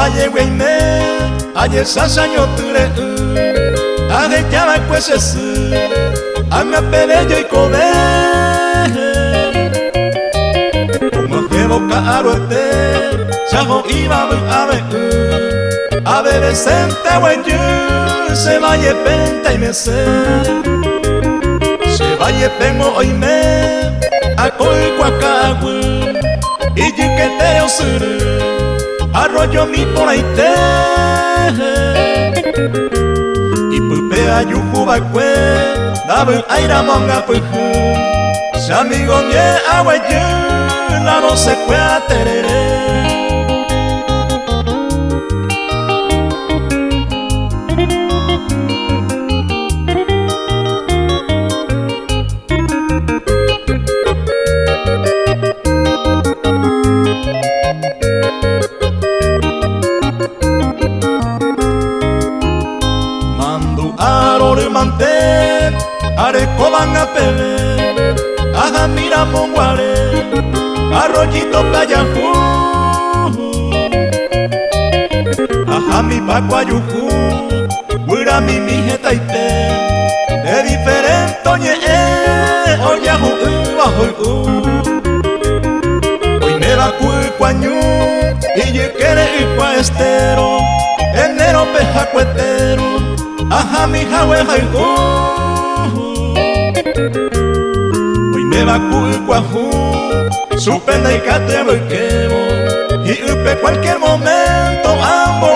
valle güey me ayer sasaño ture age llama pues es anga pereyo y come como que boca arote chajo iba a ver decente güey se vaya penta y me se vaya pengo hoy me a coi cuacagüe y que te osure arroyo mi por ahí te y pupe ayuku bakwe dabe aira monga puju si amigo mie agua la no se puede terere. Manten, areco van a pele, aja mira monguare, arroyito playajú, aja mi pacuayujú, huira mi mijetaite, de diferente oye, oyajú, bajo hoy me va cuañú, y yo quiere ir pa' estero, enero pejacuetero. Ajá mi jahue jaigu hoy me va cuajú su pena y cate boiquebo y upe cualquier momento ambos